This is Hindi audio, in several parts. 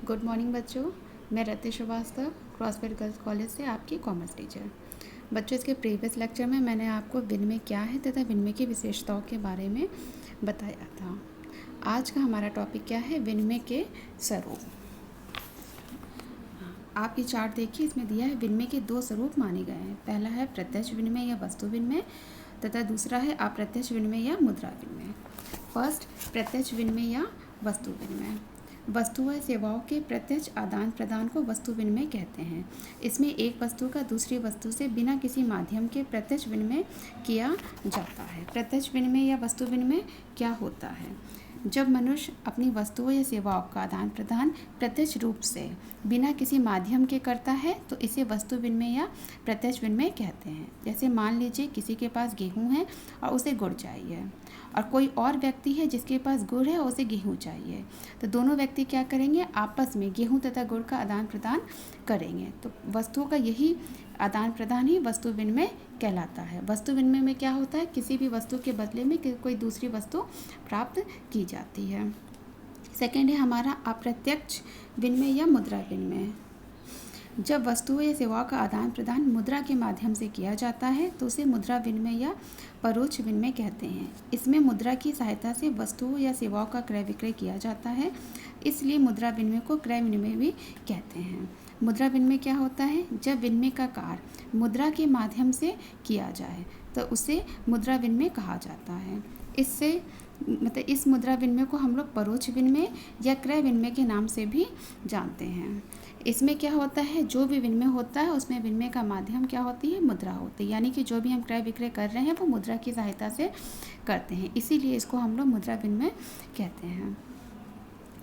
गुड मॉर्निंग बच्चों। मैं रति श्रीवास्तव क्रॉसफेड गर्ल्स कॉलेज से आपकी कॉमर्स टीचर। बच्चों, इसके प्रीवियस लेक्चर में मैंने आपको विनिमय क्या है तथा विनिमय की विशेषताओं के बारे में बताया था। आज का हमारा टॉपिक क्या है? विनिमय के स्वरूप। आप ये चार्ट देखिए, इसमें दिया है विनिमय के दो स्वरूप माने गए हैं। पहला है प्रत्यक्ष विनिमय या वस्तु विनिमय तथा दूसरा है अप्रत्यक्ष विनिमय या मुद्रा विनिमय। फर्स्ट, प्रत्यक्ष विनिमय या वस्तु विनिमय। वस्तु व सेवाओं के प्रत्यक्ष आदान प्रदान को वस्तु विनिमय कहते हैं। इसमें एक वस्तु का दूसरी वस्तु से बिना किसी माध्यम के प्रत्यक्ष विनिमय किया जाता है। प्रत्यक्ष विनिमय या वस्तु विनिमय क्या होता है? जब मनुष्य अपनी वस्तुओं या सेवाओं का आदान प्रदान प्रत्यक्ष रूप से बिना किसी माध्यम के करता है तो इसे वस्तु विनिमय या प्रत्यक्ष विनिमय कहते हैं। जैसे मान लीजिए किसी के पास गेहूँ है और उसे गुड़ चाहिए, और कोई और व्यक्ति है जिसके पास गुड़ है और उसे गेहूँ चाहिए, तो दोनों व्यक्ति क्या करेंगे? आपस में गेहूँ तथा गुड़ का आदान प्रदान करेंगे। तो वस्तुओं का यही आदान प्रदान ही वस्तु विनिमय कहलाता है। वस्तु विनिमय में क्या होता है? किसी भी वस्तु के बदले में कोई दूसरी वस्तु प्राप्त की जाती है। सेकेंड है हमारा अप्रत्यक्ष विनिमय या मुद्रा विनिमय। जब वस्तुओं या सेवाओं का आदान प्रदान मुद्रा के माध्यम से किया जाता है तो उसे मुद्रा विनिमय या परोक्ष विनिमय कहते हैं। इसमें मुद्रा की सहायता से वस्तुओं या सेवाओं का क्रय विक्रय किया जाता है, इसलिए मुद्रा विनिमय को क्रय विनिमय भी कहते हैं। मुद्रा विनिमय क्या होता है? जब विनिमय का कार्य मुद्रा के माध्यम से किया जाए तो उसे मुद्रा विनिमय कहा जाता है। इस मुद्रा विनिमय को हम लोग परोक्ष विनिमय या क्रय विनिमय के नाम से भी जानते हैं। इसमें क्या होता है? जो भी विनिमय होता है उसमें विनिमय का माध्यम क्या होती है? मुद्रा होती है। यानी कि जो भी हम क्रय विक्रय कर रहे हैं वो मुद्रा की सहायता से करते हैं, इसीलिए इसको हम लोग मुद्रा विनिमय कहते हैं।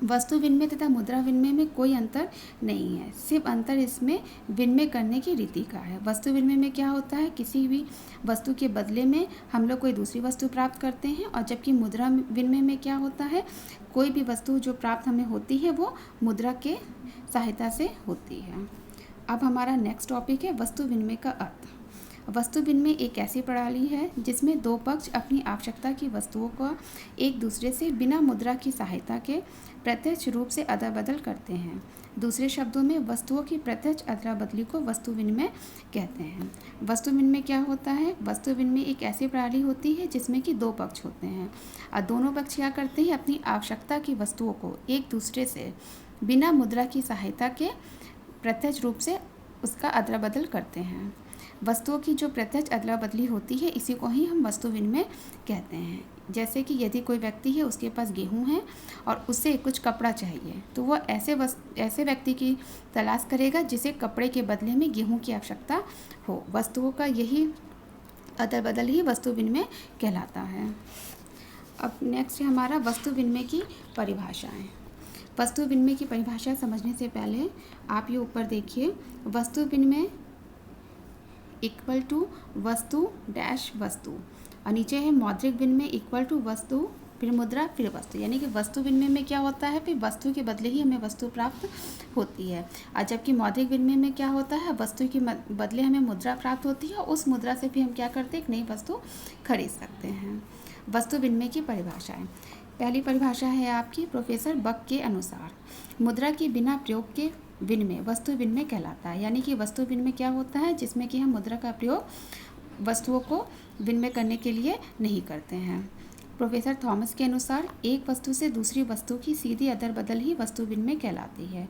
वस्तु विनिमय तथा मुद्रा विनिमय में कोई अंतर नहीं है, सिर्फ अंतर इसमें विनिमय करने की रीति का है। वस्तु विनिमय में क्या होता है? किसी भी वस्तु के बदले में हम लोग कोई दूसरी वस्तु प्राप्त करते हैं, और जबकि मुद्रा विनिमय में क्या होता है? कोई भी वस्तु जो प्राप्त हमें होती है वो मुद्रा के सहायता से होती है। अब हमारा नेक्स्ट टॉपिक है वस्तु विनिमय का अर्थ। वस्तु विनिमय एक ऐसी प्रणाली है जिसमें दो पक्ष अपनी आवश्यकता की वस्तुओं को एक दूसरे से बिना मुद्रा की सहायता के प्रत्यक्ष रूप से अदला बदल करते हैं। दूसरे शब्दों में वस्तुओं की प्रत्यक्ष अदला बदली को वस्तु विनिमय कहते हैं। वस्तु विनिमय क्या होता है? वस्तु विनिमय एक ऐसी प्रणाली होती है जिसमें कि दो पक्ष होते हैं, और दोनों पक्ष क्या करते हैं? अपनी आवश्यकता की वस्तुओं को एक दूसरे से बिना मुद्रा की सहायता के प्रत्यक्ष रूप से उसका अदला बदल करते हैं। वस्तुओं की जो प्रत्यक्ष अदला बदली होती है इसी को ही हम वस्तु विनिमय कहते हैं। जैसे कि यदि कोई व्यक्ति है, उसके पास गेहूं है और उसे कुछ कपड़ा चाहिए, तो वह ऐसे व्यक्ति की तलाश करेगा जिसे कपड़े के बदले में गेहूं की आवश्यकता हो। वस्तुओं का यही अदल बदल ही वस्तु विनिमय कहलाता है। अब नेक्स्ट है हमारा वस्तु विनिमय की परिभाषाएं। वस्तु विनिमय की परिभाषा समझने से पहले आप ये ऊपर देखिए, वस्तु विनिमय इक्वल टू वस्तु डैश वस्तु, और नीचे है मौद्रिक विनिमय इक्वल टू वस्तु फिर मुद्रा फिर वस्तु। यानी कि वस्तु विनिमय में क्या होता है? फिर वस्तु के बदले ही हमें वस्तु प्राप्त होती है, और जबकि मौद्रिक विनिमय में क्या होता है? वस्तु के बदले हमें मुद्रा प्राप्त होती है, उस मुद्रा से भी हम क्या करते हैं? एक नई वस्तु खरीद सकते हैं। वस्तु विनिमय की परिभाषाएं। पहली परिभाषा है आपकी प्रोफेसर बक के अनुसार, मुद्रा के बिना प्रयोग के विनिमय वस्तु विनिमय कहलाता है। यानी कि वस्तु विनिमय क्या होता है? जिसमें कि हम मुद्रा का प्रयोग वस्तुओं को विनिमय करने के लिए नहीं करते हैं। प्रोफेसर थॉमस के अनुसार एक वस्तु से दूसरी वस्तु की सीधी अदल बदल ही वस्तु विनिमय कहलाती है।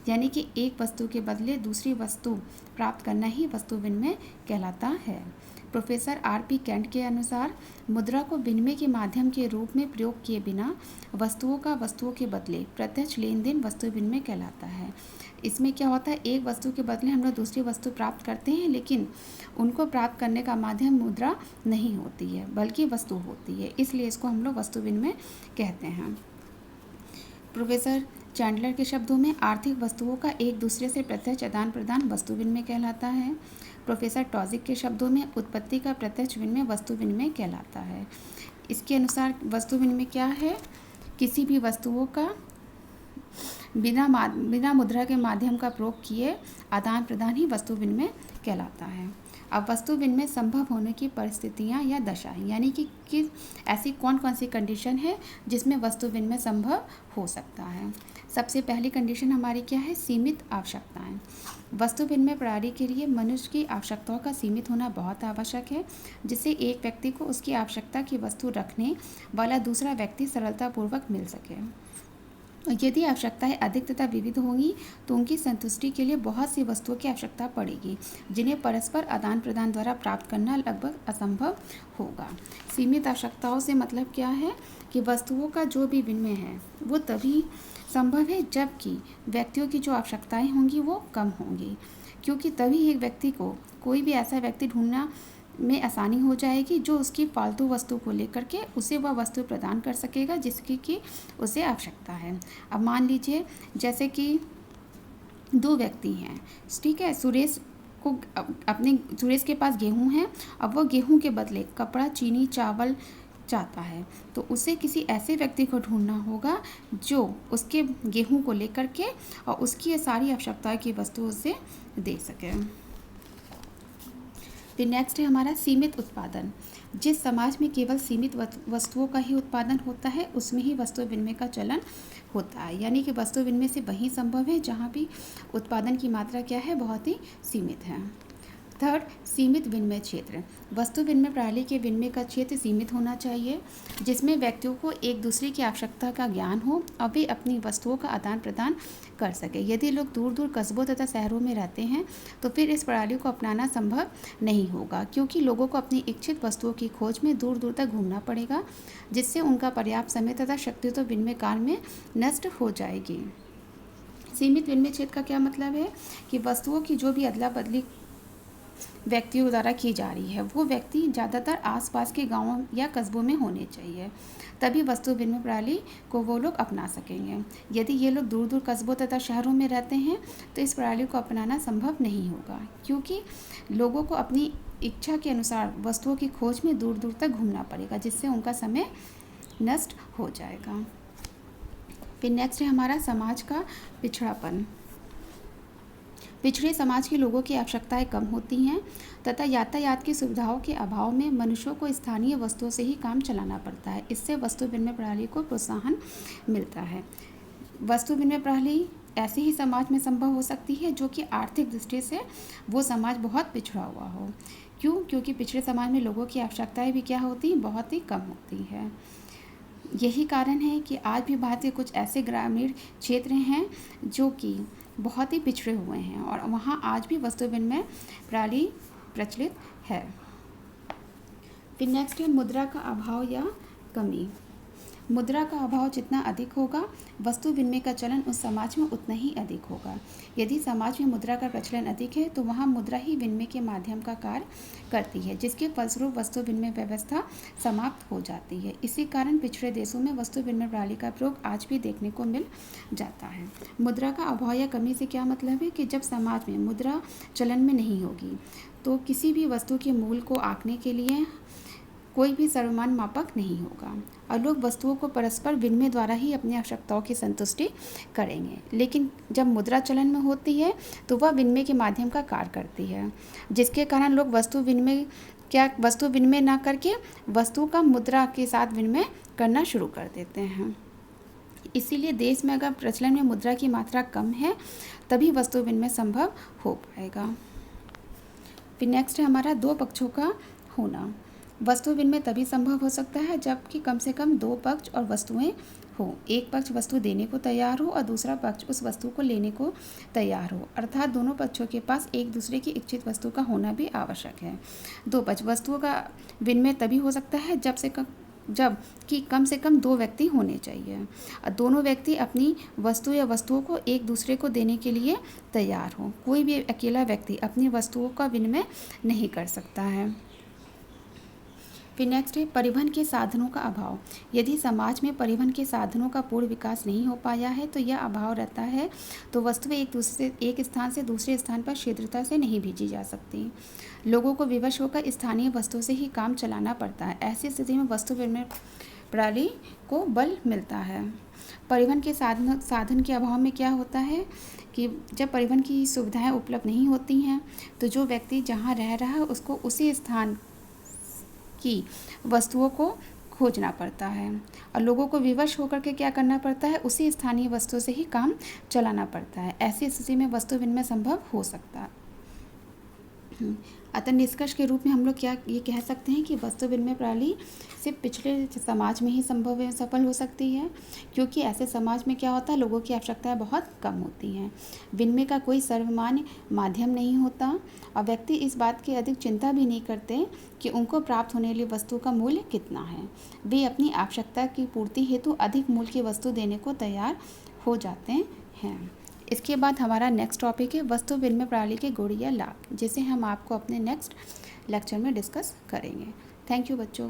यानी कि एक वस्तु के बदले दूसरी वस्तु प्राप्त करना ही वस्तु विनिमय कहलाता है। Professor RP. कैंट के अनुसार मुद्रा को विनिमय के माध्यम के रूप में प्रयोग किए बिना वस्तुओं का वस्तुओं के बदले प्रत्यक्ष लेन देन वस्तु विनिमय कहलाता है। इसमें क्या होता है? एक वस्तु के बदले हम लोग दूसरी वस्तु प्राप्त करते हैं, लेकिन उनको प्राप्त करने का माध्यम मुद्रा नहीं होती है बल्कि वस्तु होती है, इसलिए इसको हम लोग वस्तु विनिमय कहते हैं। प्रोफेसर चैंडलर के शब्दों में आर्थिक वस्तुओं का एक दूसरे से प्रत्यक्ष आदान प्रदान वस्तु विनिमय कहलाता है। प्रोफेसर टॉजिक के शब्दों में उत्पत्ति का प्रत्यक्ष विनिमय वस्तु विनिमय कहलाता है। इसके अनुसार वस्तु विनिमय क्या है? किसी भी वस्तुओं का बिना मुद्रा के माध्यम का प्रयोग किए आदान प्रदान ही वस्तु विनिमय कहलाता है। अब वस्तु विनिमय संभव होने की परिस्थितियाँ या दशाएं, यानी कि ऐसी कौन कौन सी कंडीशन है जिसमें वस्तु विनिमय संभव हो सकता है। सबसे पहली कंडीशन हमारी क्या है, सीमित आवश्यकताएं। वस्तु विनिमय प्रणाली के लिए मनुष्य की आवश्यकताओं का सीमित होना बहुत आवश्यक है, जिससे एक व्यक्ति को उसकी आवश्यकता की वस्तु रखने वाला दूसरा व्यक्ति सरलतापूर्वक मिल सके। यदि आवश्यकताएं अधिक तथा विविध होंगी तो उनकी संतुष्टि के लिए बहुत सी वस्तुओं की आवश्यकता पड़ेगी, जिन्हें परस्पर आदान प्रदान द्वारा प्राप्त करना लगभग असंभव होगा। सीमित आवश्यकताओं से मतलब क्या है कि वस्तुओं का जो भी विनिमय है वो तभी संभव है जबकि व्यक्तियों की जो आवश्यकताएं होंगी वो कम होंगी, क्योंकि तभी एक व्यक्ति को कोई भी ऐसा व्यक्ति ढूंढना में आसानी हो जाएगी जो उसकी फालतू वस्तु को लेकर के उसे वह वस्तु प्रदान कर सकेगा जिसकी कि उसे आवश्यकता है। अब मान लीजिए जैसे कि दो व्यक्ति हैं, ठीक है, सुरेश के पास गेहूं है। अब वह गेहूं के बदले कपड़ा, चीनी, चावल चाहता है, तो उसे किसी ऐसे व्यक्ति को ढूंढना होगा जो उसके गेहूं को लेकर के और उसकी ये सारी आवश्यकताएं की वस्तु उसे दे सके। फिर नेक्स्ट है हमारा सीमित उत्पादन। जिस समाज में केवल सीमित वस्तुओं का ही उत्पादन होता है उसमें ही वस्तु विनिमय का चलन होता है, यानी कि वस्तु विनिमय से वही संभव है जहाँ भी उत्पादन की मात्रा क्या है, बहुत ही सीमित है। थर्ड, सीमित विनिमय क्षेत्र। वस्तु विनिमय प्रणाली के विनिमय का क्षेत्र सीमित होना चाहिए, जिसमें व्यक्तियों को एक दूसरे की आवश्यकता का ज्ञान हो और वे अपनी वस्तुओं का आदान प्रदान कर सके। यदि लोग दूर दूर कस्बों तथा शहरों में रहते हैं तो फिर इस प्रणाली को अपनाना संभव नहीं होगा, क्योंकि लोगों को अपनी इच्छित वस्तुओं की खोज में दूर दूर तक घूमना पड़ेगा, जिससे उनका पर्याप्त समय तथा शक्ति तो विनिमय काल में नष्ट हो जाएगी। सीमित विनिमय क्षेत्र का क्या मतलब है कि वस्तुओं की जो भी अदला बदली व्यक्तियों द्वारा की जा रही है वो व्यक्ति ज़्यादातर आसपास के गांवों या कस्बों में होने चाहिए, तभी वस्तु विनिमय प्रणाली को वो लोग अपना सकेंगे। यदि ये लोग दूर दूर कस्बों तथा शहरों में रहते हैं तो इस प्रणाली को अपनाना संभव नहीं होगा, क्योंकि लोगों को अपनी इच्छा के अनुसार वस्तुओं की खोज में दूर दूर तक घूमना पड़ेगा, जिससे उनका समय नष्ट हो जाएगा। फिर नेक्स्ट है हमारा समाज का पिछड़ापन। पिछड़े समाज के लोगों की आवश्यकताएं कम होती हैं तथा यातायात की सुविधाओं के अभाव में मनुष्यों को स्थानीय वस्तुओं से ही काम चलाना पड़ता है। इससे वस्तु विनिमय प्रणाली को प्रोत्साहन मिलता है। वस्तु विनिमय प्रणाली ऐसे ही समाज में संभव हो सकती है जो कि आर्थिक दृष्टि से वो समाज बहुत पिछड़ा हुआ हो। क्यों? क्योंकि पिछड़े समाज में लोगों की आवश्यकताएं भी क्या होती हैं, बहुत ही कम होती है। यही कारण है कि आज भी भारत के कुछ ऐसे ग्रामीण क्षेत्र हैं जो कि बहुत ही पिछड़े हुए हैं और वहाँ आज भी वस्तु विनिमय प्रणाली प्रचलित है। फिर नेक्स्ट है मुद्रा का अभाव या कमी। मुद्रा का अभाव जितना अधिक होगा वस्तु विनिमय का चलन उस समाज में उतना ही अधिक होगा। यदि समाज में मुद्रा का प्रचलन अधिक है तो वहाँ मुद्रा ही विनिमय के माध्यम का कार्य करती है, जिसके फलस्वरूप वस्तु विनिमय व्यवस्था समाप्त हो जाती है। इसी कारण पिछड़े देशों में वस्तु विनिमय प्रणाली का प्रयोग आज भी देखने को मिल जाता है। मुद्रा का अभाव या कमी से क्या मतलब है कि जब समाज में मुद्रा चलन में नहीं होगी तो किसी भी वस्तु के मूल्य को आंकने के लिए कोई भी सर्वमान्य मापक नहीं होगा और लोग वस्तुओं को परस्पर विनिमय द्वारा ही अपनी आवश्यकताओं की संतुष्टि करेंगे। लेकिन जब मुद्रा चलन में होती है तो वह विनिमय के माध्यम का कार्य करती है, जिसके कारण लोग वस्तु विनिमय ना करके वस्तु का मुद्रा के साथ विनिमय करना शुरू कर देते हैं। इसीलिए देश में अगर प्रचलन में मुद्रा की मात्रा कम है तभी वस्तु विनिमय संभव हो पाएगा। फिर नेक्स्ट है हमारा दो पक्षों का होना। वस्तु विनिमय तभी संभव हो सकता है जबकि कम से कम दो पक्ष और वस्तुएं हो। एक पक्ष वस्तु देने को तैयार हो और दूसरा पक्ष उस वस्तु को लेने को तैयार हो, अर्थात दोनों पक्षों के पास एक दूसरे की इच्छित वस्तु का होना भी आवश्यक है। दो पक्ष वस्तुओं का विनिमय तभी हो सकता है जबकि कम से कम दो व्यक्ति होने चाहिए और दोनों व्यक्ति अपनी वस्तु या वस्तुओं को एक दूसरे को देने के लिए तैयार हो। कोई भी अकेला व्यक्ति अपनी वस्तुओं का विनिमय नहीं कर सकता है। फिर नेक्स्ट है परिवहन के साधनों का अभाव। यदि समाज में परिवहन के साधनों का पूर्ण विकास नहीं हो पाया है तो यह अभाव रहता है तो वस्तुएं एक स्थान से दूसरे स्थान पर शीघ्रता से नहीं भेजी जा सकती। लोगों को विवश होकर स्थानीय वस्तुओं से ही काम चलाना पड़ता है। ऐसी स्थिति में वस्तु विनिमय प्रणाली को बल मिलता है। परिवहन के साधन के अभाव में क्या होता है कि जब परिवहन की सुविधाएं उपलब्ध नहीं होती हैं तो जो व्यक्ति जहाँ रह रहा है उसको उसी स्थान की वस्तुओं को खोजना पड़ता है और लोगों को विवश होकर के क्या करना पड़ता है, उसी स्थानीय वस्तुओं से ही काम चलाना पड़ता है। ऐसी स्थिति में वस्तु विनिमय संभव हो सकता है। अतः निष्कर्ष के रूप में हम लोग क्या ये कह सकते हैं कि वस्तु विनिमय प्रणाली सिर्फ पिछड़े समाज में ही सफल हो सकती है, क्योंकि ऐसे समाज में क्या होता है, लोगों की आवश्यकताएं बहुत कम होती हैं। विनिमय का कोई सर्वमान्य माध्यम नहीं होता और व्यक्ति इस बात की अधिक चिंता भी नहीं करते कि उनको प्राप्त होने वाली वस्तु का मूल्य कितना है। वे अपनी आवश्यकता की पूर्ति हेतु अधिक मूल्य की वस्तु देने को तैयार हो जाते हैं। इसके बाद हमारा नेक्स्ट टॉपिक है वस्तु विनिमय प्रणाली के गुण या लाभ, जिसे हम आपको अपने नेक्स्ट लेक्चर में डिस्कस करेंगे। थैंक यू बच्चों।